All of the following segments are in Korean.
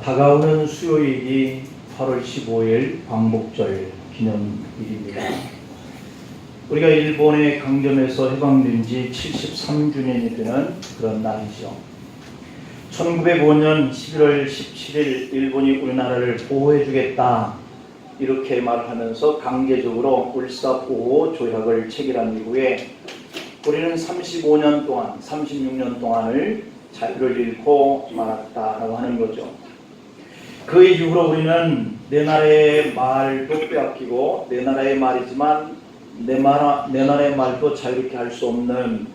다가오는 수요일이 8월 15일 광복절 기념일입니다. 우리가 일본의 강점에서 해방된 지 73주년이 되는 그런 날이죠. 1905년 11월 17일 일본이 우리나라를 보호해주겠다 이렇게 말하면서 강제적으로 울사보호 조약을 체결한 이후에 우리는 35년 동안, 36년 동안을 자유를 잃고 말았다라고 하는 거죠. 그 이후로 우리는 내 나라의 말도 빼앗기고 내 나라의 말이지만 내 나라의 말도 자유롭게 할 수 없는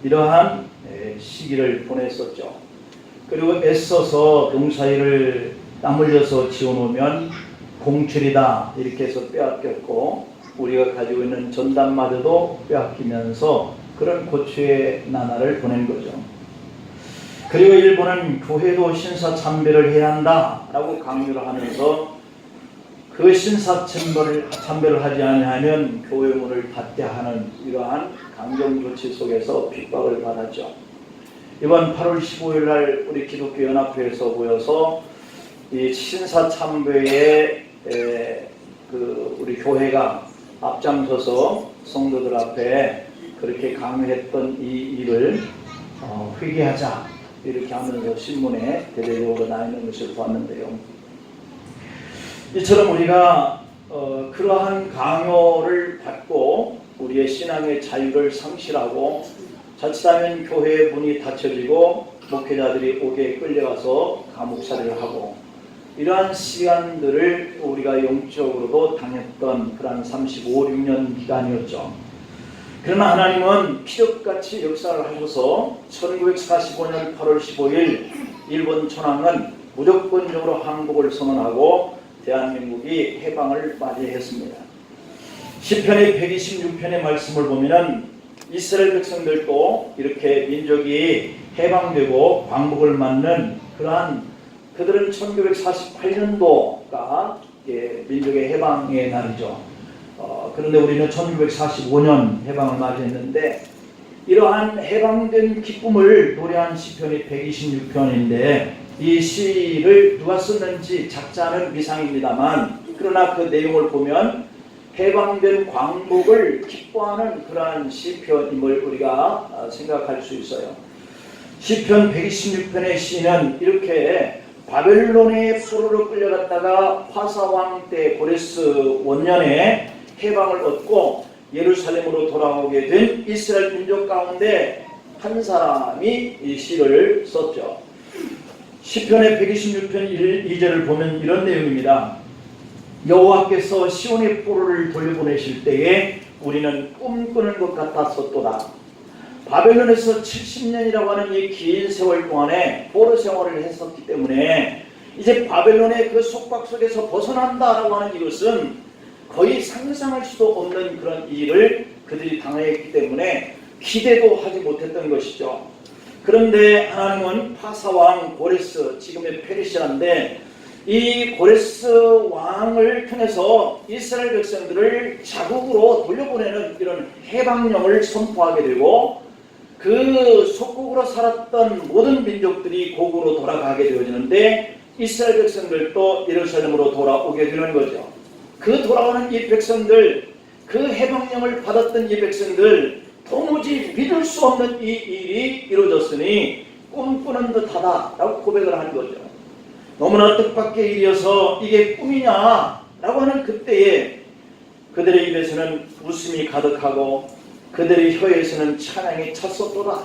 이러한 시기를 보냈었죠. 그리고 애써서 농사일을 땀 흘려서 지어놓으면 공출이다 이렇게 해서 빼앗겼고 우리가 가지고 있는 전단마저도 빼앗기면서 그런 고초의 나날을 보낸 거죠. 그리고 일본은 교회도 신사참배를 해야 한다라고 강조를 하면서 그 신사참배를 하지 아니하면 교회 문을 닫게 하는 이러한 강경조치 속에서 핍박을 받았죠. 이번 8월 15일 날 우리 기독교연합회에서 모여서 이 신사참배에 우리 교회가 앞장서서 성도들 앞에 그렇게 강요했던 이 일을 회개하자 이렇게 하면서 신문에 대대적으로 나 있는 것을 봤는데요. 이처럼 우리가 그러한 강요를 받고 우리의 신앙의 자유를 상실하고 자칫하면 교회의 문이 닫혀지고 목회자들이 옥에 끌려가서 감옥살이를 하고 이러한 시간들을 우리가 영적으로도 당했던 그런 35, 6년 기간이었죠. 그러나 하나님은 피력같이 역사를 하셔서 1945년 8월 15일 일본 천황은 무조건적으로 항복을 선언하고 대한민국이 해방을 맞이했습니다. 시편의 126편의 말씀을 보면 이스라엘 백성들도 이렇게 민족이 해방되고 광복을 맞는 그러한 그들은 1948년도가 민족의 해방의 날이죠. 그런데 우리는 1945년 해방을 맞이했는데 이러한 해방된 기쁨을 노래한 시편이 126편인데 이 시를 누가 썼는지 작자는 미상입니다만 그러나 그 내용을 보면 해방된 광복을 기뻐하는 그러한 시편임을 우리가 생각할 수 있어요. 시편 126편의 시는 이렇게 바벨론의 포로로 끌려갔다가 화사왕 때 고레스 원년에 해방을 얻고 예루살렘으로 돌아오게 된 이스라엘 민족 가운데 한 사람이 이 시를 썼죠. 시편의 126편 2절을 보면 이런 내용입니다. 여호와께서 시온의 포로를 돌려보내실 때에 우리는 꿈꾸는 것 같았었도다. 바벨론에서 70년이라고 하는 이 긴 세월 동안에 포로 생활을 했었기 때문에 이제 바벨론의 그 속박 속에서 벗어난다라고 하는 이것은 거의 상상할 수도 없는 그런 일을 그들이 당했기 때문에 기대도 하지 못했던 것이죠. 그런데 하나님은 파사왕 고레스, 지금의 페르시아인데 이 고레스 왕을 통해서 이스라엘 백성들을 자국으로 돌려보내는 이런 해방령을 선포하게 되고 그 속국으로 살았던 모든 민족들이 고국으로 돌아가게 되어지는데 이스라엘 백성들도 예루살렘으로 돌아오게 되는 거죠. 그 돌아오는 이 백성들, 그 해방령을 받았던 이 백성들 도무지 믿을 수 없는 이 일이 이루어졌으니 꿈꾸는 듯하다 라고 고백을 하는 거죠. 너무나 뜻밖의 일이어서 이게 꿈이냐 라고 하는 그때에 그들의 입에서는 웃음이 가득하고 그들의 혀에서는 찬양이 찼었도다.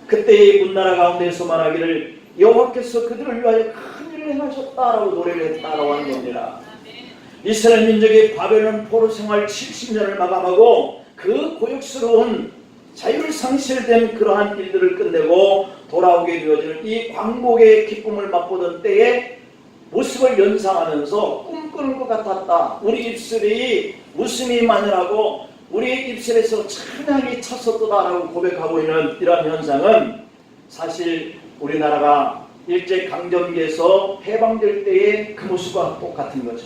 그때의 문나라 가운데서 말하기를 여호와께서 그들을 위하여 큰 일을 행하셨다라고 노래를 했다라고 하는 겁니다. 이스라엘 민족의 바벨론 포로 생활 70년을 마감하고 그 고역스러운 자유를 상실된 그러한 일들을 끝내고 돌아오게 되어지는 이 광복의 기쁨을 맛보던 때에 모습을 연상하면서 꿈꾸는 것 같았다. 우리 입술이 웃음이 만연하고 우리의 입술에서 찬양이 찼었다라고 고백하고 있는 이러한 현상은 사실 우리나라가 일제강점기에서 해방될 때의 그 모습과 똑같은 거죠.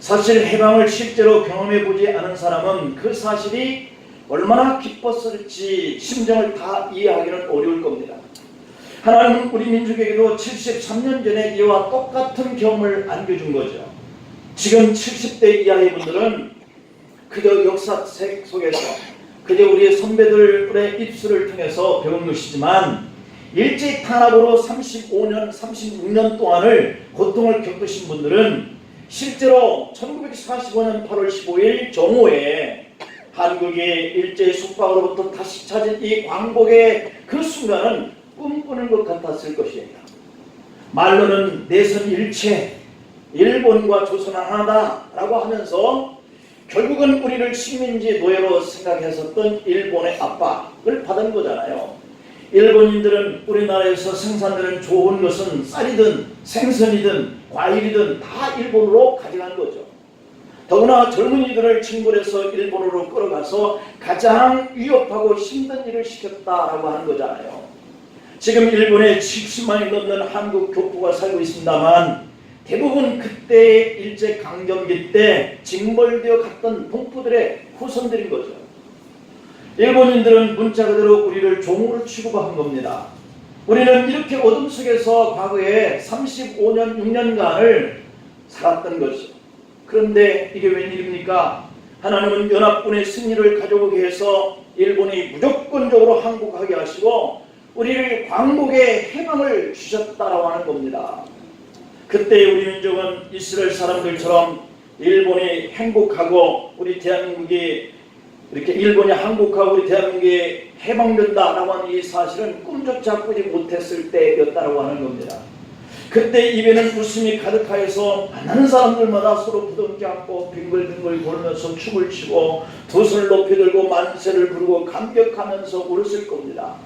사실 해방을 실제로 경험해보지 않은 사람은 그 사실이 얼마나 기뻤을지 심정을 다 이해하기는 어려울 겁니다. 하나님은 우리 민족에게도 73년 전에 이와 똑같은 경험을 안겨준 거죠. 지금 70대 이하의 분들은 그저 역사책 속에서 그저 우리의 선배들의 입술을 통해서 배운 것이지만 일제 탄압으로 35년, 36년 동안을 고통을 겪으신 분들은 실제로 1945년 8월 15일 정오에 한국이 일제 속박으로부터 다시 찾은 이 광복의 그 순간은 꿈꾸는 것 같았을 것이에요. 말로는 내선 일체, 일본과 조선 하나다라고 하면서 결국은 우리를 식민지 노예로 생각했었던 일본의 압박을 받은 거잖아요. 일본인들은 우리나라에서 생산되는 좋은 것은 쌀이든 생선이든 과일이든 다 일본으로 가져간 거죠. 더구나 젊은이들을 친구해서 일본으로 끌어가서 가장 위협하고 힘든 일을 시켰다라고 하는 거잖아요. 지금 일본에 70만이 넘는 한국 교포가 살고 있습니다만 대부분 그때의 일제강점기 때 징벌되어 갔던 동포들의 후손들인 거죠. 일본인들은 문자 그대로 우리를 종으로 취급한 겁니다. 우리는 이렇게 어둠 속에서 과거에 35년, 6년간을 살았던 것이죠. 그런데 이게 웬일입니까? 하나님은 연합군의 승리를 가져오기 위해서 일본이 무조건적으로 항복하게 하시고 우리를 광복의 해방을 주셨다라고 하는 겁니다. 그때 우리 민족은 이스라엘 사람들처럼 일본이 행복하고 우리 대한민국이 이렇게 일본이 항복하고 우리 대한민국이 해방된다라고 하는 이 사실은 꿈조차 꾸지 못했을 때였다라고 하는 겁니다. 그때 입에는 웃음이 가득하여서 만나는 사람들마다 서로 부둥켜 안고 빙글빙글 돌면서 춤을 추고 두 손을 높이 들고 만세를 부르고 감격하면서 울었을 겁니다.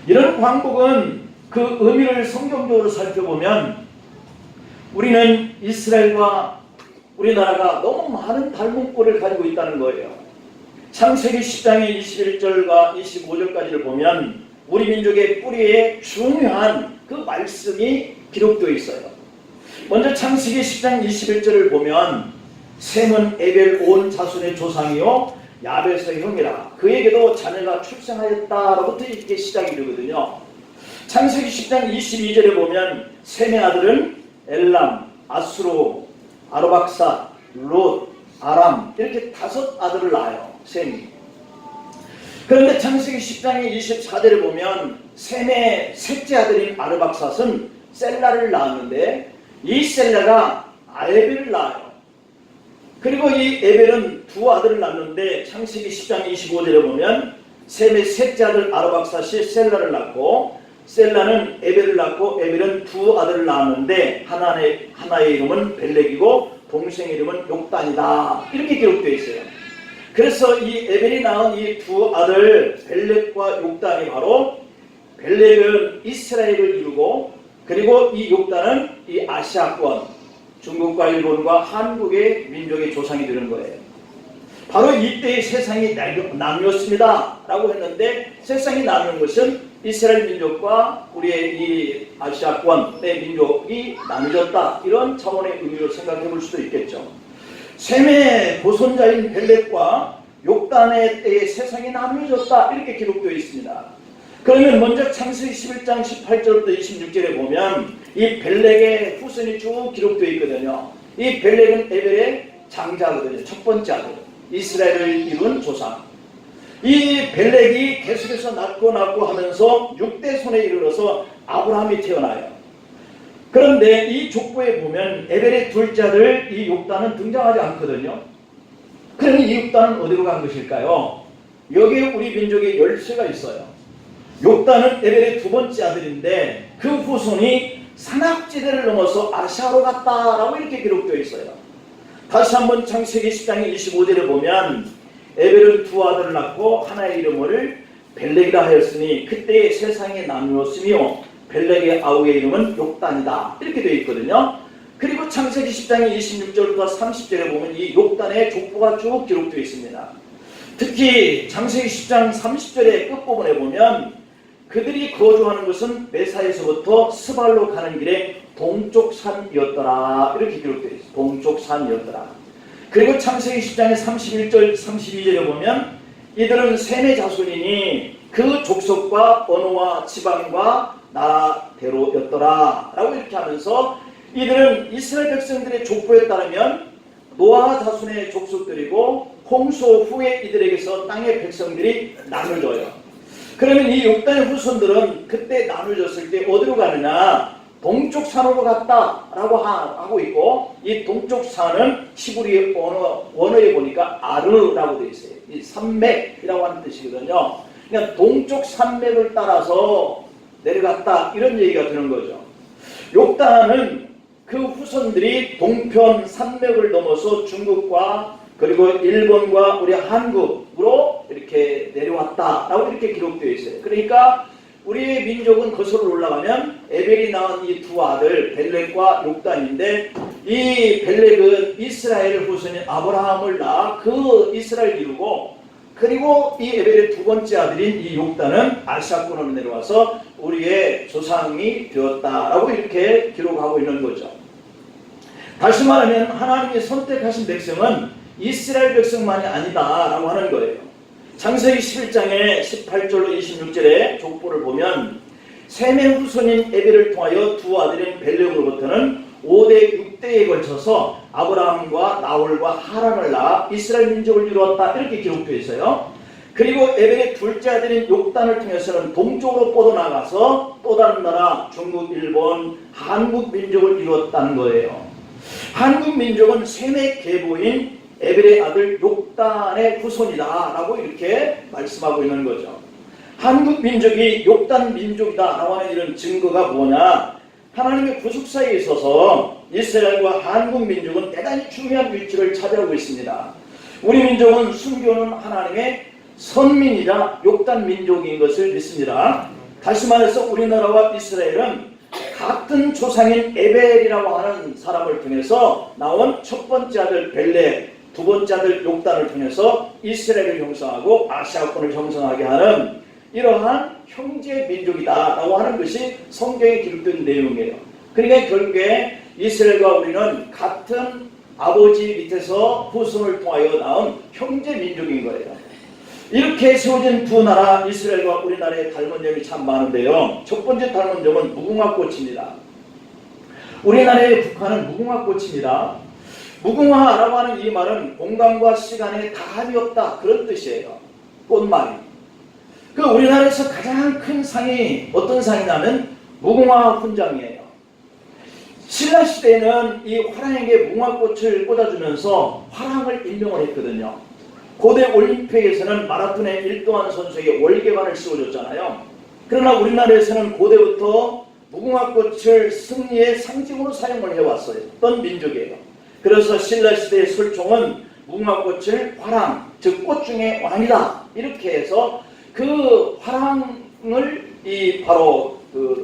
이런 광복은 그 의미를 성경적으로 살펴보면 우리는 이스라엘과 우리나라가 너무 많은 닮은 꼴을 가지고 있다는 거예요. 창세기 10장의 21절과 25절까지를 보면 우리 민족의 뿌리에 중요한 그 말씀이 기록되어 있어요. 먼저 창세기 10장 21절을 보면 셈은 에벨 온 자손의 조상이요 야벳의 형이라 그에게도 자녀가 출생하였다로부터 이렇게 시작이 되거든요. 창세기 10장 22절에 보면 셈의 아들은 엘람, 아수로, 아르박사, 롯, 아람 이렇게 5 아들을 낳아요. 셈이. 그런데 창세기 10장의 24절에 보면 셈의 셋째 아들인 아르박삿은 셀라를 낳았는데 이 셀라가 에벨을 낳아요. 그리고 이 에벨은 2 아들을 낳는데 창세기 10장 25절에 보면 셈의 셋째 아들 아르박삿이 셀라를 낳고 셀라는 에벨을 낳고 에벨은 2 아들을 낳았는데 하나의 이름은 벨렉이고 동생 이름은 욕단이다 이렇게 기록되어 있어요. 그래서 이 에벨이 낳은 이 2 아들 벨렉과 욕단이 바로 벨렉은 이스라엘을 이루고 그리고 이 욕단은 이 아시아권 중국과 일본과 한국의 민족의 조상이 되는 거예요. 바로 이때의 세상이 나뉘었습니다 라고 했는데 세상이 나누는 것은 이스라엘 민족과 우리의 이 아시아권의 민족이 나누어졌다 이런 차원의 의미로 생각해 볼 수도 있겠죠. 셈의 보손자인 벨렉과 욕단의 때에 세상이 나누어졌다 이렇게 기록되어 있습니다. 그러면 먼저 창세기 11장 18절부터 26절에 보면 이 벨렉의 후손이 쭉 기록되어 있거든요. 이 벨렉은 에벨의 장자거든요. 첫 번째 아들 이스라엘을 이룬 조상. 이 벨렉이 계속해서 낳고 하면서 6대 손에 이르러서 아브라함이 태어나요. 그런데 이 족보에 보면 에벨의 둘째 아들 이 욕단은 등장하지 않거든요. 그러면 이 욕단은 어디로 간 것일까요? 여기에 우리 민족의 열쇠가 있어요. 욕단은 에벨의 2번째 아들인데 그 후손이 산악지대를 넘어서 아시아로 갔다라고 이렇게 기록되어 있어요. 다시 한번 창세기 10장 25절에 보면 에벨은 2 아들을 낳고 하나의 이름을 벨렉이라 하였으니 그때의 세상에 나누었으며 벨렉의 아우의 이름은 욕단이다 이렇게 되어 있거든요. 그리고 창세기 10장의 26절부터 30절에 보면 이 욕단의 족보가 쭉 기록되어 있습니다. 특히 창세기 10장 30절의 끝부분에 보면 그들이 거주하는 것은 메사에서부터 스발로 가는 길에 동쪽 산이었더라 이렇게 기록되어 있어요. 동쪽 산이었더라. 그리고 창세기 10장의 31절 32절에 보면 이들은 셈의 자손이니 그 족속과 언어와 지방과 나라대로였더라 라고 이렇게 하면서 이들은 이스라엘 백성들의 족보에 따르면 노아 자손의 족속들이고 홍수 후에 이들에게서 땅의 백성들이 나눠져요. 그러면 이 욕단의 후손들은 그때 나눠졌을 때 어디로 가느냐? 동쪽 산으로 갔다라고 하고 있고, 이 동쪽 산은 히브리 원어에 보니까 아르라고 되어 있어요. 이 산맥이라고 하는 뜻이거든요. 그러니까 동쪽 산맥을 따라서 내려갔다 이런 얘기가 드는 거죠. 욕단은 그 후손들이 동편 산맥을 넘어서 중국과 그리고 일본과 우리 한국으로 이렇게 내려왔다라고 이렇게 기록되어 있어요. 그러니까 우리의 민족은 거슬러 올라가면 에벨이 낳은 이 두 아들 벨렉과 욕단인데, 이 벨렉은 이스라엘 후손인 아브라함을 낳아 그 이스라엘 이루고, 그리고 이 에벨의 두 번째 아들인 이 욕단은 아시아권으로 내려와서 우리의 조상이 되었다라고 이렇게 기록하고 있는 거죠. 다시 말하면 하나님이 선택하신 백성은 이스라엘 백성만이 아니다라고 하는 거예요. 창세기 11장의 18절로 26절의 족보를 보면 셈의 후손인 에벨을 통하여 두 아들인 벨렉으로부터는 5대 6대에 걸쳐서 아브라함과 나홀과 하란을 낳아 이스라엘 민족을 이루었다 이렇게 기록되어 있어요. 그리고 에벨의 둘째 아들인 욕단을 통해서는 동쪽으로 뻗어나가서 또 다른 나라 중국, 일본, 한국 민족을 이루었다는 거예요. 한국 민족은 셈의 계보인 에벨의 아들 욕단의 후손이다 라고 이렇게 말씀하고 있는 거죠. 한국 민족이 욕단 민족이다 라고 하는 이런 증거가 뭐냐? 하나님의 구속사에 있어서 이스라엘과 한국 민족은 대단히 중요한 위치를 차지하고 있습니다. 우리 민족은 순교는 하나님의 선민이자 욕단 민족인 것을 믿습니다. 다시 말해서 우리나라와 이스라엘은 같은 조상인 에벨이라고 하는 사람을 통해서 나온 첫 번째 아들 벨렉, 두 번째 아들 욕단을 통해서 이스라엘을 형성하고 아시아권을 형성하게 하는 이러한 형제 민족이다라고 하는 것이 성경에 기록된 내용이에요. 그러니까 결국에 이스라엘과 우리는 같은 아버지 밑에서 후손을 통하여 나온 형제 민족인 거예요. 이렇게 세워진 두 나라 이스라엘과 우리나라의 닮은 점이 참 많은데요. 첫 번째 닮은 점은 무궁화꽃입니다. 우리나라의 북한은 무궁화꽃입니다. 무궁화라고 하는 이 말은 공간과 시간에 다함이 없다 그런 뜻이에요. 꽃말이. 그 우리나라에서 가장 큰 상이 어떤 상이냐면 무궁화 훈장이에요. 신라 시대에는 이 화랑에게 무궁화꽃을 꽂아주면서 화랑을 임명을 했거든요. 고대 올림픽에서는 마라톤의 1등한 선수에게 월계관을 씌워줬잖아요. 그러나 우리나라에서는 고대부터 무궁화꽃을 승리의 상징으로 사용을 해왔어요. 어떤 민족이에요. 그래서 신라시대의 설총은 무궁화꽃을 화랑, 즉 꽃 중에 왕이다 이렇게 해서 그 화랑을 바로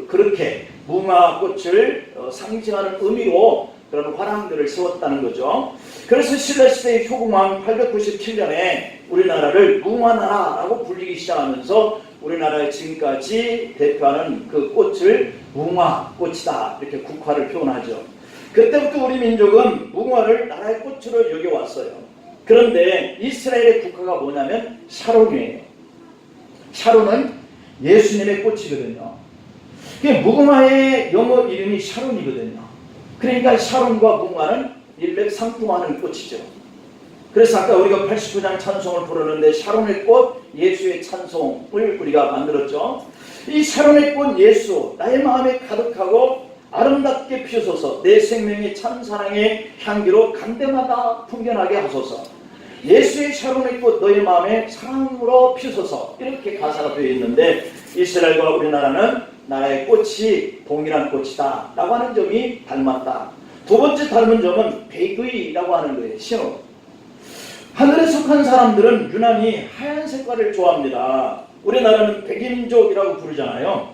그렇게 무궁화꽃을 상징하는 의미로 그런 화랑들을 세웠다는 거죠. 그래서 신라시대의 효궁왕 897년에 우리나라를 무궁화나라라고 불리기 시작하면서 우리나라의 지금까지 대표하는 그 꽃을 무궁화꽃이다 이렇게 국화를 표현하죠. 그때부터 우리 민족은 무궁화를 나라의 꽃으로 여겨왔어요. 그런데 이스라엘의 국화가 뭐냐면 샤론이에요. 샤론은 예수님의 꽃이거든요. 무궁화의 영어 이름이 샤론이거든요. 그러니까 샤론과 무궁화는 일맥상통하는 꽃이죠. 그래서 아까 우리가 89장 찬송을 부르는데 샤론의 꽃 예수의 찬송을 우리가 만들었죠. 이 샤론의 꽃 예수 나의 마음에 가득하고 아름답게 피우소서 내 생명의 참사랑의 향기로 간대마다 풍겨나게 하소서 예수의 샤론의 꽃 너의 마음에 사랑으로 피우소서 이렇게 가사가 되어 있는데 이스라엘과 우리나라는 나라의 꽃이 동일한 꽃이다 라고 하는 점이 닮았다. 두 번째 닮은 점은 백의라고 하는 거예요. 신호. 하늘에 속한 사람들은 유난히 하얀 색깔을 좋아합니다. 우리나라는 백인민족이라고 부르잖아요.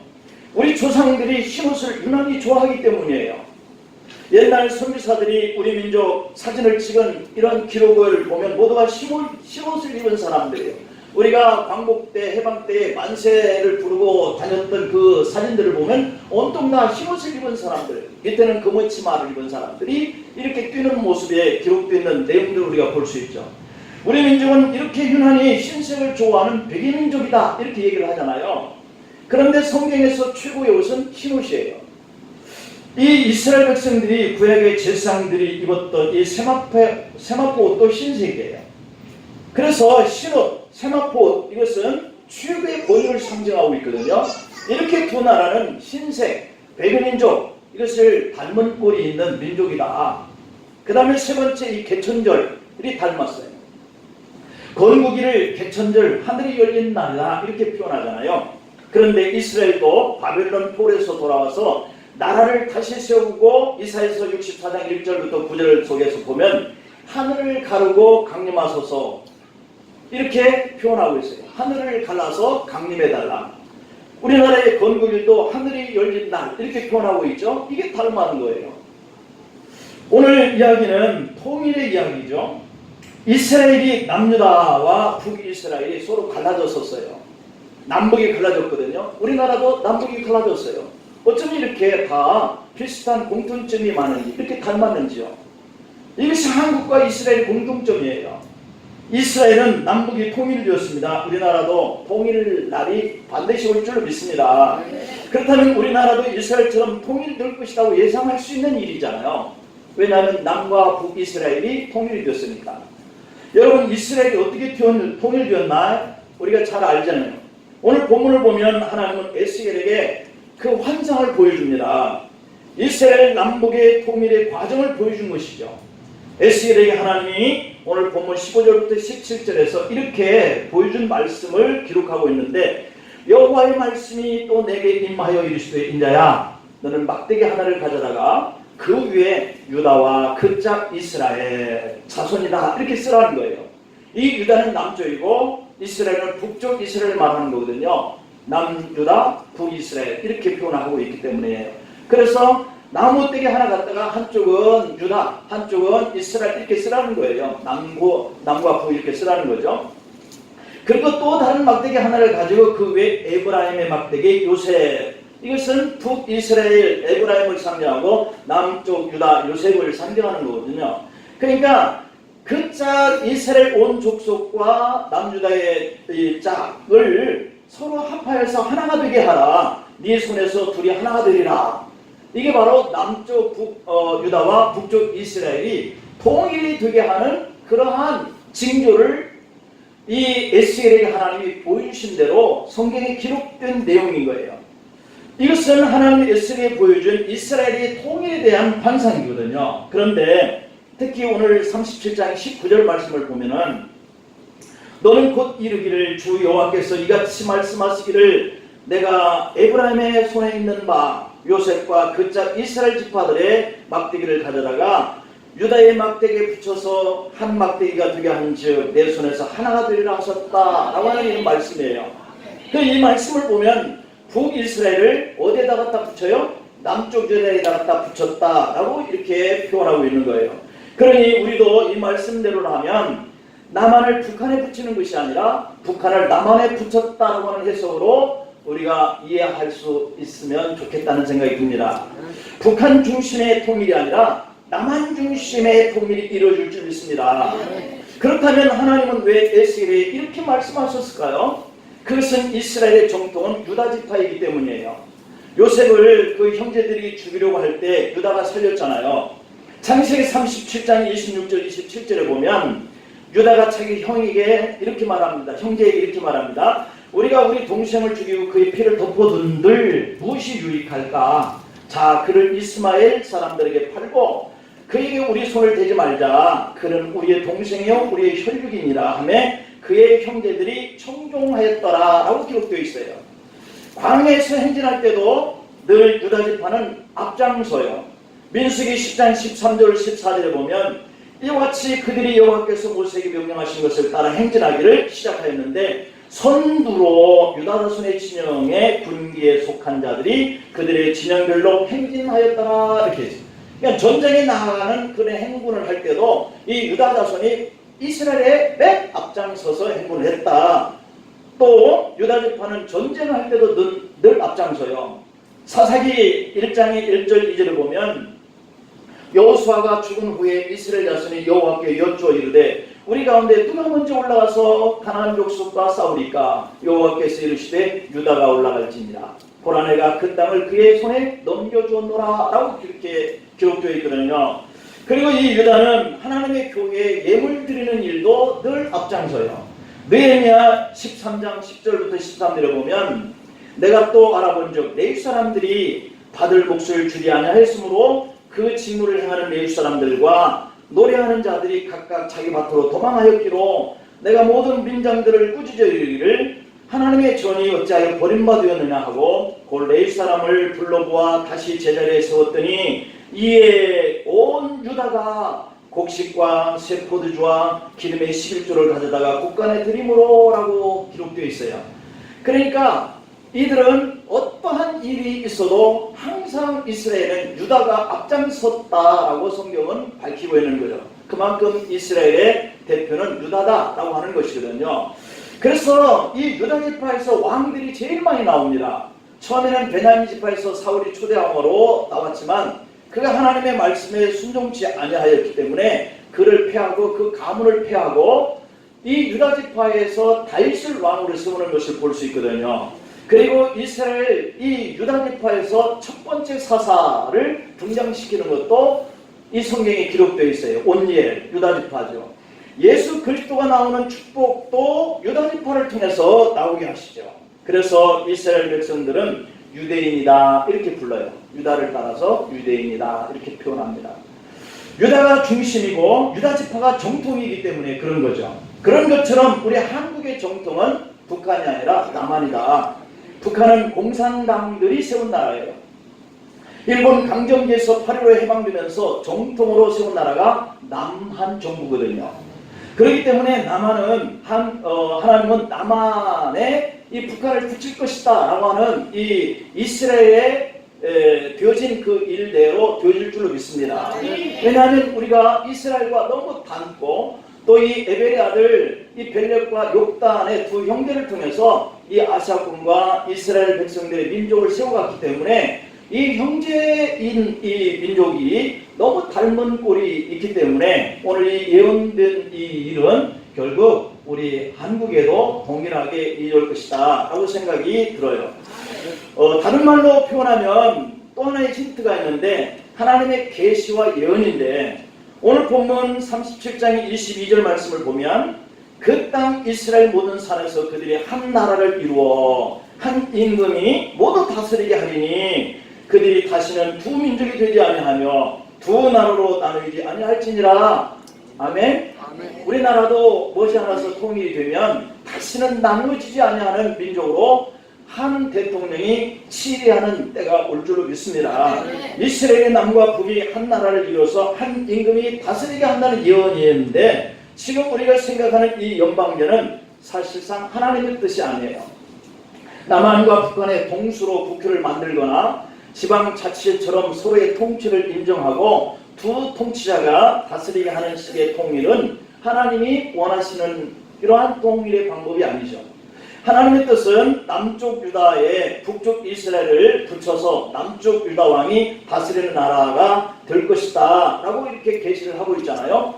우리 조상들이 흰옷을 유난히 좋아하기 때문이에요. 옛날 선비사들이 우리 민족 사진을 찍은 이런 기록을 보면 모두가 흰옷을 입은 사람들이에요. 우리가 광복 때 해방 때 만세를 부르고 다녔던 그 사진들을 보면 온통 다 흰옷을 입은 사람들, 밑에는 검은 치마를 입은 사람들이 이렇게 뛰는 모습에 기록되어 있는 내용들을 우리가 볼 수 있죠. 우리 민족은 이렇게 유난히 흰색을 좋아하는 백인민족이다 이렇게 얘기를 하잖아요. 그런데 성경에서 최고의 옷은 흰옷이에요. 이 이스라엘 백성들이 구약의 제사장들이 입었던 이 세마포 옷도 흰색이에요. 그래서 흰옷, 세마포 옷, 이것은 최고의 권위를 상징하고 있거든요. 이렇게 두 나라는 흰색, 백인민족, 이것을 닮은 꼴이 있는 민족이다. 그 다음에 세 번째 이 개천절이 닮았어요. 건국일을 개천절, 하늘이 열린 날이다, 이렇게 표현하잖아요. 그런데 이스라엘도 바벨론 폴에서 돌아와서 나라를 다시 세우고 이사야서 64장 1절부터 9절 속에서 보면 하늘을 가르고 강림하소서, 이렇게 표현하고 있어요. 하늘을 갈라서 강림해달라. 우리나라의 건국일도 하늘이 열린 날, 이렇게 표현하고 있죠. 이게 닮아는 거예요. 오늘 이야기는 통일의 이야기죠. 이스라엘이 남유다와 북이스라엘이 서로 갈라졌었어요. 남북이 갈라졌거든요. 우리나라도 남북이 갈라졌어요. 어쩜 이렇게 다 비슷한 공통점이 많은지, 이렇게 닮았는지요. 이것이 한국과 이스라엘 공통점이에요. 이스라엘은 남북이 통일되었습니다. 우리나라도 통일 날이 반드시 올 줄 믿습니다. 그렇다면 우리나라도 이스라엘처럼 통일될 것이라고 예상할 수 있는 일이잖아요. 왜냐하면 남과 북이스라엘이 통일이 되었으니까. 여러분, 이스라엘이 어떻게 통일되었나 우리가 잘 알잖아요. 오늘 본문을 보면 하나님은 에스겔에게 그 환상을 보여줍니다. 이스라엘 남북의 통일의 과정을 보여준 것이죠. 에스겔에게 하나님이 오늘 본문 15절부터 17절에서 이렇게 보여준 말씀을 기록하고 있는데, 여호와의 말씀이 또 내게 임하여 이르시되, 인자야, 너는 막대기 하나를 가져다가 그 위에 유다와 그 짝 이스라엘 자손이다, 이렇게 쓰라는 거예요. 이 유다는 남쪽이고 이스라엘은 북쪽 이스라엘 말하는 거거든요. 남유다, 북이스라엘, 이렇게 표현하고 있기 때문이에요. 그래서 나무떼기 하나 갖다가 한쪽은 유다, 한쪽은 이스라엘, 이렇게 쓰라는 거예요. 남과 북 이렇게 쓰라는 거죠. 그리고 또 다른 막대기 하나를 가지고 그 외 에브라임의 막대기 요셉, 이것은 북이스라엘 에브라임을 상징하고 남쪽 유다 요셉을 상징하는 거거든요. 그러니까 그 짝 이스라엘 온 족속과 남유다의 이 짝을 서로 합하여서 하나가 되게 하라. 네 손에서 둘이 하나가 되리라. 이게 바로 남쪽 유다와 북쪽 이스라엘이 통일이 되게 하는 그러한 징조를 이 에스겔에게 하나님이 보여주신 대로 성경에 기록된 내용인 거예요. 이것은 하나님이 에스겔에게 보여준 이스라엘의 통일에 대한 환상이거든요. 그런데 특히 오늘 37장 19절 말씀을 보면은, 너는 곧 이르기를 주 여호와께서 이같이 말씀하시기를, 내가 에브라임의 손에 있는 바 요셉과 그 짝 이스라엘 지파들의 막대기를 가져다가 유다의 막대기에 붙여서 한 막대기가 되게 한즉 내 손에서 하나가 되리라 하셨다라고 하는 이런 말씀이에요. 이 말씀을 보면 북이스라엘을 어디에다 갖다 붙여요? 남쪽 유다에다 갖다 붙였다라고 이렇게 표현하고 있는 거예요. 그러니 우리도 이 말씀대로 하면 남한을 북한에 붙이는 것이 아니라 북한을 남한에 붙였다라고 하는 해석으로 우리가 이해할 수 있으면 좋겠다는 생각이 듭니다. 북한 중심의 통일이 아니라 남한 중심의 통일이 이루어질 줄 믿습니다. 그렇다면 하나님은 왜 에스겔에 이렇게 말씀하셨을까요? 그것은 이스라엘의 정통은 유다 지파이기 때문이에요. 요셉을 그 형제들이 죽이려고 할 때 유다가 살렸잖아요. 창세기 37장 26절 27절에 보면 유다가 자기 형에게 이렇게 말합니다. 형제에게 이렇게 말합니다. 우리가 우리 동생을 죽이고 그의 피를 덮어둔들 무엇이 유익할까? 자, 그를 이스마엘 사람들에게 팔고 그에게 우리 손을 대지 말자. 그는 우리의 동생이요 우리의 혈육이니라 하며 그의 형제들이 청종하였더라 라고 기록되어 있어요. 광야에서 행진할 때도 늘 유다 지파는 앞장서요. 민수기 10장 13절 14절에 보면 이와 같이 그들이 여호와께서 모세에게 명령하신 것을 따라 행진하기를 시작하였는데, 선두로 유다 자손의 진영의 군기에 속한 자들이 그들의 진영별로 행진하였더라, 이렇게 했습니다. 그러니까 전쟁에 나가는 그런 행군을 할 때도 이 유다 자손이 이스라엘의 맨 앞장서서 행군을 했다. 또 유다 지파는 전쟁을 할 때도 늘 앞장서요. 사사기 1장의 1절 2절을 보면 여호수아가 죽은 후에 이스라엘 자손이 여호와께 여쭈어 이르되 우리 가운데 누가 먼저 올라가서 가나안 족속과 싸우리까? 여호와께서 이르시되 유다가 올라갈지니라. 보라 내가 그 땅을 그의 손에 넘겨주었노라 라고 그렇게 기록되어 있거든요. 그리고 이 유다는 하나님의 교회에 예물 드리는 일도 늘 앞장서요. 느헤미야 13장 10절부터 13절에 보면 내가 또 알아본즉 레위 사람들이 받을 몫을 주지 아니하였으므로 그 직무를 행하는 레위 사람들과 노래하는 자들이 각각 자기 밭으로 도망하였기로 내가 모든 민장들을 꾸짖어 이르기를 하나님의 전이 어찌하여 버림받았느냐 하고 곧 레위 사람을 불러보아 다시 제자리에 세웠더니 이에 온 유다가 곡식과 새 포도주와 기름의 11조를 가져다가 곳간에 드림으로 라고 기록되어 있어요. 그러니까 이들은 어떠한 일이 있어도 항상 이스라엘은 유다가 앞장섰다라고 성경은 밝히고 있는 거죠. 그만큼 이스라엘의 대표는 유다다라고 하는 것이거든요. 그래서 이 유다 지파에서 왕들이 제일 많이 나옵니다. 처음에는 베냐민 지파에서 사울이 초대왕으로 나왔지만 그가 하나님의 말씀에 순종치 아니하였기 때문에 그를 패하고 그 가문을 패하고 이 유다 지파에서 다윗을 왕으로 세우는 것을 볼 수 있거든요. 그리고 이스라엘 이 유다 지파에서 첫 번째 사사를 등장시키는 것도 이 성경에 기록되어 있어요. 온니엘 유다 지파죠. 예수 그리스도가 나오는 축복도 유다 지파를 통해서 나오게 하시죠. 그래서 이스라엘 백성들은 유대인이다 이렇게 불러요. 유다를 따라서 유대인이다 이렇게 표현합니다. 유다가 중심이고 유다 지파가 정통이기 때문에 그런 거죠. 그런 것처럼 우리 한국의 정통은 북한이 아니라 남한이다. 북한은 공산당들이 세운 나라예요. 일본 강점기에서 8.15에 해방되면서 정통으로 세운 나라가 남한 정부거든요. 그렇기 때문에 남한은 하나님은 남한에 이 북한을 붙일 것이다 라고 하는 이 이스라엘에 되어진 그 일대로 되어질 줄로 믿습니다. 왜냐하면 우리가 이스라엘과 너무 닮고 또 이 에벨의 아들 이 벨렉과 욕단의 두 형제를 통해서 이 아시아권과 이스라엘 백성들의 민족을 세워갔기 때문에 이 형제인 이 민족이 너무 닮은 꼴이 있기 때문에 오늘 이 예언된 이 일은 결국 우리 한국에도 동일하게 이룰 것이다 라고 생각이 들어요. 다른 말로 표현하면 또 하나의 힌트가 있는데 하나님의 계시와 예언인데 오늘 본문 37장 22절 말씀을 보면 그 땅 이스라엘 모든 산에서 그들이 한 나라를 이루어 한 임금이 모두 다스리게 하리니 그들이 다시는 두 민족이 되지 아니하며 두 나라로 나누지 아니할지니라. 아멘. 우리나라도 머지않아서 통일이 되면 다시는 나누어지지 아니하는 민족으로 한 대통령이 치리하는 때가 올 줄로 믿습니다. 이스라엘의 남과 북이 한 나라를 이루어서 한 임금이 다스리게 한다는 예언이었는데 지금 우리가 생각하는 이 연방제는 사실상 하나님의 뜻이 아니에요. 남한과 북한의 동수로 국회를 만들거나 지방자치처럼 서로의 통치를 인정하고 두 통치자가 다스리게 하는 식의 통일은 하나님이 원하시는 이러한 통일의 방법이 아니죠. 하나님의 뜻은 남쪽 유다에 북쪽 이스라엘을 붙여서 남쪽 유다 왕이 다스리는 나라가 될 것이다 라고 이렇게 계시를 하고 있잖아요.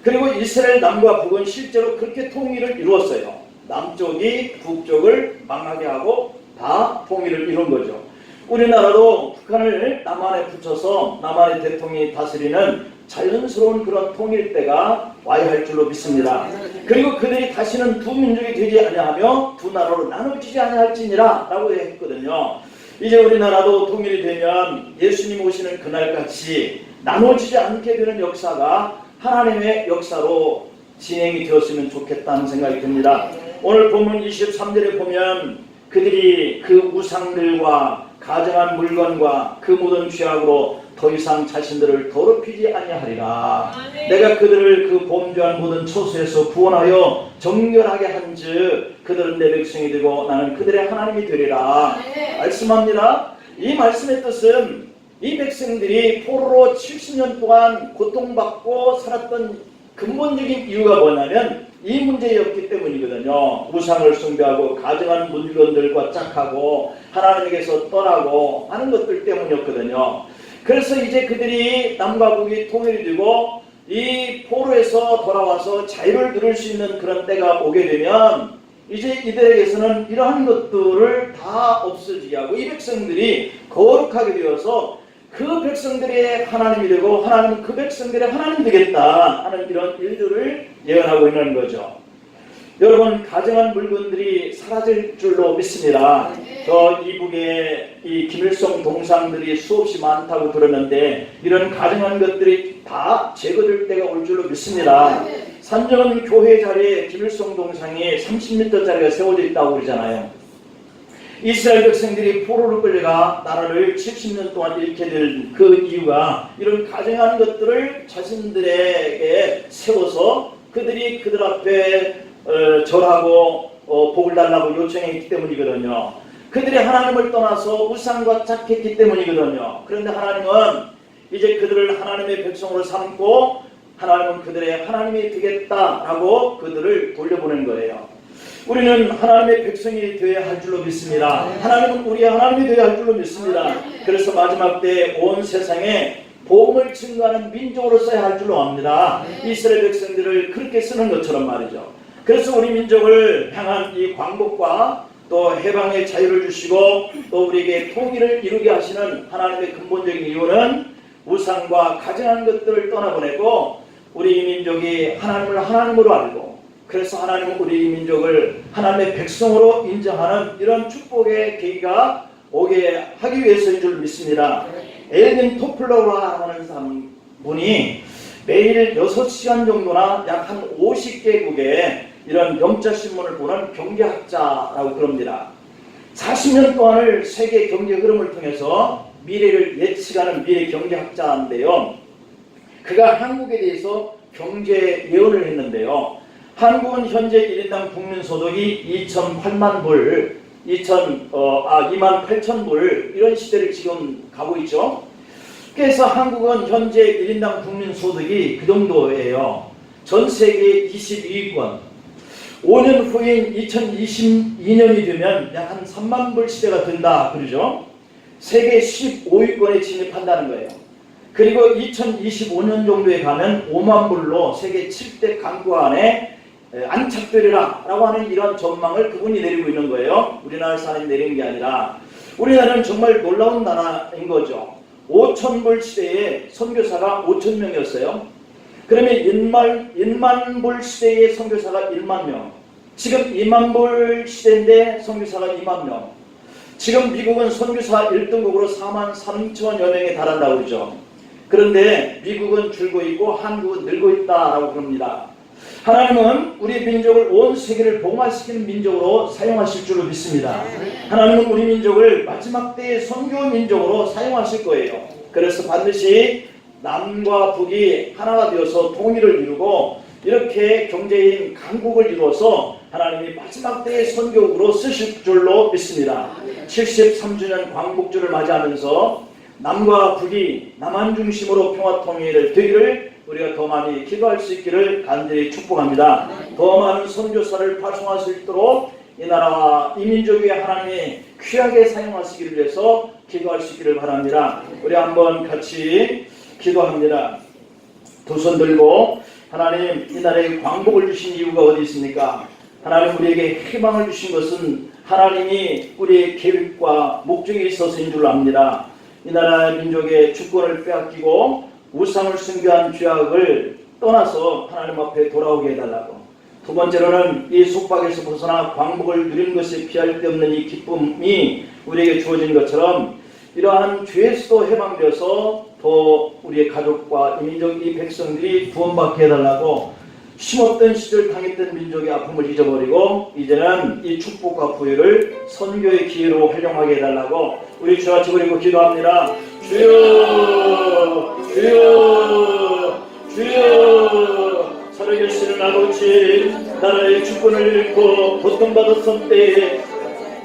그리고 이스라엘 남과 북은 실제로 그렇게 통일을 이루었어요. 남쪽이 북쪽을 망하게 하고 다 통일을 이룬 거죠. 우리나라도 북한을 남한에 붙여서 남한의 대통령이 다스리는 자연스러운 그런 통일 때가 와야 할 줄로 믿습니다. 그리고 그들이 다시는 두 민족이 되지 아니하며 두 나라로 나눠지지 아니할지니라 라고 했거든요. 이제 우리나라도 통일이 되면 예수님 오시는 그날같이 나눠지지 않게 되는 역사가 하나님의 역사로 진행이 되었으면 좋겠다는 생각이 듭니다. 오늘 본문 23절에 보면 그들이 그 우상들과 가정한 물건과 그 모든 죄악으로 더 이상 자신들을 더럽히지 아니하리라. 내가 그들을 그 범죄한 모든 처소에서 구원하여 정결하게 한즉 그들은 내 백성이 되고 나는 그들의 하나님이 되리라. 말씀합니다. 이 말씀의 뜻은 이 백성들이 포로로 70년 동안 고통받고 살았던 근본적인 이유가 뭐냐면 이 문제였기 때문이거든요. 우상을 숭배하고 가정한 물건들과 짝하고 하나님에게서 떠나고 하는 것들 때문이었거든요. 그래서 이제 그들이 남과 북이 통일이 되고 이 포로에서 돌아와서 자유를 누릴 수 있는 그런 때가 오게 되면 이제 이들에게서는 이러한 것들을 다 없어지게 하고 이 백성들이 거룩하게 되어서 그 백성들의 하나님이 되고 하나님은 그 백성들의 하나님 되겠다 하는 이런 일들을 예언하고 있는 거죠. 여러분, 가정한 물건들이 사라질 줄로 믿습니다. 저 이북에 이 김일성 동상들이 수없이 많다고 들었는데 이런 가정한 것들이 다 제거될 때가 올 줄로 믿습니다. 산정은 교회 자리에 김일성 동상이 30m짜리가 세워져 있다고 그러잖아요. 이스라엘 백성들이 포로로 끌려가 나라를 70년 동안 잃게 될 그 이유가 이런 가정한 것들을 자신들에게 세워서 그들이 그들 앞에 절하고 복을 달라고 요청했기 때문이거든요. 그들이 하나님을 떠나서 우상과 짝했기 때문이거든요. 그런데 하나님은 이제 그들을 하나님의 백성으로 삼고 하나님은 그들의 하나님이 되겠다라고 그들을 돌려보낸 거예요. 우리는 하나님의 백성이 되어야 할 줄로 믿습니다. 하나님은 우리의 하나님이 되어야 할 줄로 믿습니다. 그래서 마지막 때 온 세상에 복음을 증거하는 민족으로 써야 할 줄로 압니다. 이스라엘 백성들을 그렇게 쓰는 것처럼 말이죠. 그래서 우리 민족을 향한 이 광복과 또 해방의 자유를 주시고 또 우리에게 통일을 이루게 하시는 하나님의 근본적인 이유는 우상과 가증한 것들을 떠나보내고 우리 민족이 하나님을 하나님으로 알고 그래서 하나님은 우리 민족을 하나님의 백성으로 인정하는 이런 축복의 계기가 오게 하기 위해서인 줄 믿습니다. 에드윈 토플러라는 분이 매일 6시간 정도나 약 한 50개국에 이런 영자신문을 보는 경제학자라고 그럽니다. 40년 동안을 세계 경제 흐름을 통해서 미래를 예측하는 미래 경제학자인데요. 그가 한국에 대해서 경제 예언을 했는데요. 한국은 현재 1인당 국민소득이 2,008만 불, 28,000불 이런 시대를 지금 가고 있죠. 그래서 한국은 현재 1인당 국민소득이 그 정도예요. 전 세계 22위권. 5년 후인 2022년이 되면 약 한 3만 불 시대가 된다 그러죠. 세계 15위권에 진입한다는 거예요. 그리고 2025년 정도에 가면 5만 불로 세계 7대 강국 안에 안착되리라 라고 하는 이런 전망을 그분이 내리고 있는 거예요. 우리나라 사람이 내린 게 아니라. 우리나라는 정말 놀라운 나라인 거죠. 5,000불 시대에 선교사가 5,000명이었어요. 그러면 1만 불 시대의 선교사가 1만 명. 지금 2만 불 시대인데 선교사가 2만 명. 지금 미국은 선교사 1등국으로 4만 3천여 명에 달한다고 그러죠. 그런데 미국은 줄고 있고 한국은 늘고 있다라고 그럽니다. 하나님은 우리 민족을 온 세계를 복음화시키는 민족으로 사용하실 줄로 믿습니다. 하나님은 우리 민족을 마지막 때의 선교 민족으로 사용하실 거예요. 그래서 반드시 남과 북이 하나가 되어서 통일을 이루고 이렇게 경제인 강국을 이루어서 하나님이 마지막 때의 선교국으로 쓰실 줄로 믿습니다. 73주년 광복주를 맞이하면서 남과 북이 남한 중심으로 평화통일을 되기를 우리가 더 많이 기도할 수 있기를 간절히 축복합니다. 더 많은 선교사를 파송할 수 있도록 이 나라와 이 민족 위에 하나님이 귀하게 사용하시기를 위해서 기도할 수 있기를 바랍니다. 우리 한번 같이 기도합니다. 두 손 들고 하나님, 이 나라에 광복을 주신 이유가 어디 있습니까? 하나님, 우리에게 희망을 주신 것은 하나님이 우리의 계획과 목적이 있어서인 줄 압니다. 이 나라 민족의 주권을 빼앗기고 우상을 숭배한 죄악을 떠나서 하나님 앞에 돌아오게 해달라고. 두 번째로는 이 속박에서 벗어나 광복을 누리는 것에 피할 데 없는 이 기쁨이 우리에게 주어진 것처럼 이러한 죄에서도 해방되어서 더 우리의 가족과 이 민족, 이 백성들이 구원받게 해달라고. 힘없던 시절 당했던 민족의 아픔을 잊어버리고 이제는 이 축복과 부여를 선교의 기회로 활용하게 해달라고 우리 주같이 그리고 기도합니다. 주여, 주여, 주여. 살아계시는 아버지, 나라의 주권을 잃고 고통받았던 때에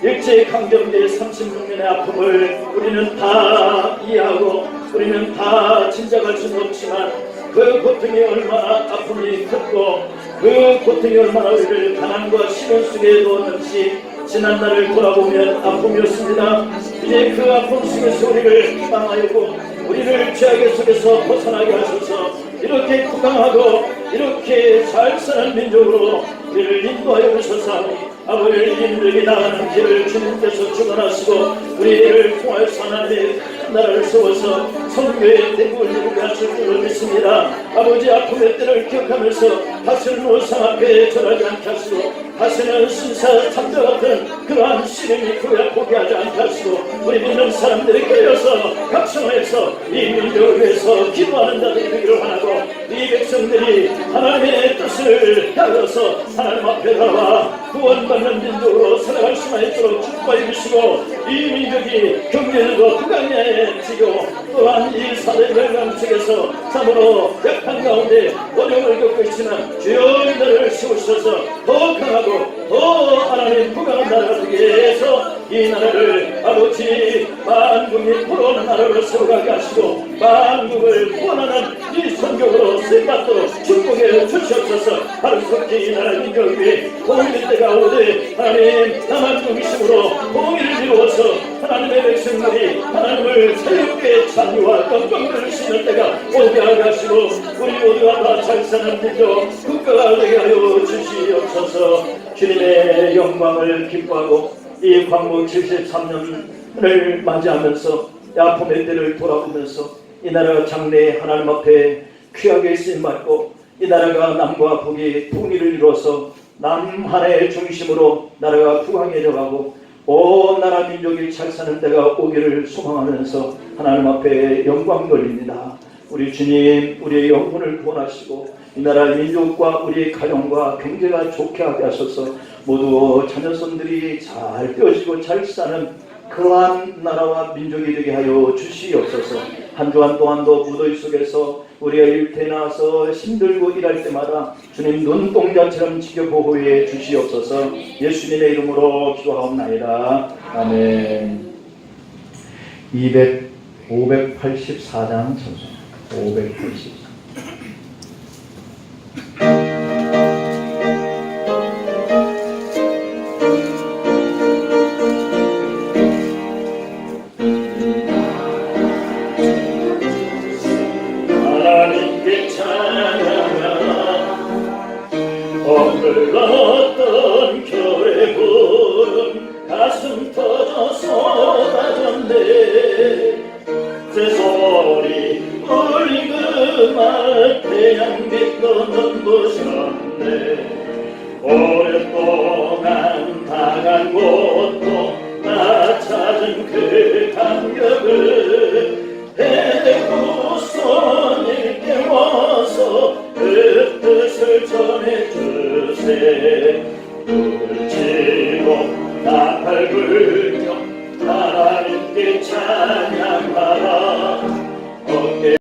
일제 강점기의 36년의 아픔을 우리는 다 이해하고 우리는 다 짐작할 수는 없지만 그 고통이 얼마나 아픔이 컸고 그 고통이 얼마나 우리를 가난과 시련 속에 놓았는지 지난 날을 돌아보면 아픔이었습니다. 이제 그 아픔 속에서 우리를 희망하였고 우리를 죄악의 속에서 벗어나게 하셔서 이렇게 부강하고 이렇게 잘 사는 민족으로 우리를 인도하여 주소서. 아버지 인들이 나가는 길을 주님께서 주관하시고 우리를 통하여서 하나님의 나라를 세워서 선교의 대국을 이루게 하실 줄을 믿습니다. 아버지 아픔의 때를 기억하면서 다시는 우상 앞에 절하지 않게 하시고 다시는 신사 참자 같은 그러한 씨름이 교회 포기하지 않게 하시고 우리 믿는 사람들이 깨어서 각성해서 이 민족을 위해서 기도하는 자들이 되기를 원하고 이 백성들이 하나님의 뜻을 따라서 하나님 앞에 나와 구원받는 민족으로 살아갈 수만 있도록 축복해 주시고 이 민족이 경제도 불강해지고 또한 이 사대 멸망 속에서 참으로 약한 가운데 어려움을 겪고 있지만 주여 인자를 세우셔서 더 강하고 더 하나님 부강한 나라가 되게 해서 이 나라를 아버지 만국이 부러운 나라로 세워가게 하시고 만국을 구원하는 이 선교로 쓰임받도록 축복해 주시옵소서. 하루속히 이 나라 민족을 위해 통일의 때가 오되 하나님 남한 중심으로 통일을 이루어서 하나님의 백성들이 하나님을 새롭게 찬미와 영광을 주시는 때가 오게 하게 하시고 우리 모두가 다 잘 사는 민족 국가가 되게 하여 주시옵소서. 주님의 영광을 기뻐하고 이 광복 73년을 맞이하면서 아픔의 때를 돌아보면서 이 나라 장래에 하나님 앞에 귀하게 쓰임받고 이 나라가 남과 북이 통일을 이루어서 남한의 중심으로 나라가 부강해져가고 온 나라 민족이 잘 사는 때가 오기를 소망하면서 하나님 앞에 영광 돌립니다. 우리 주님 우리의 영혼을 구원하시고 이 나라 민족과 우리의 가정과 경제가 좋게 하게 하소서. 모두 자녀손들이 잘 떼어지고 잘 사는 그러한 나라와 민족이 되게 하여 주시옵소서. 한 주한 동안도 무더위 속에서 우리가 일터에 나와서 힘들고 일할 때마다 주님 눈동자처럼 지켜보호해 주시옵소서. 예수님의 이름으로 기도하옵나이다. 아멘. 584장 찬송 584. 하나님께 찬양하라. 어떤 결의 구름 가슴 터져 쏟아졌네. 새소리 울린 그말 태양빛 눈부셨네. 오랫동안 당한 곳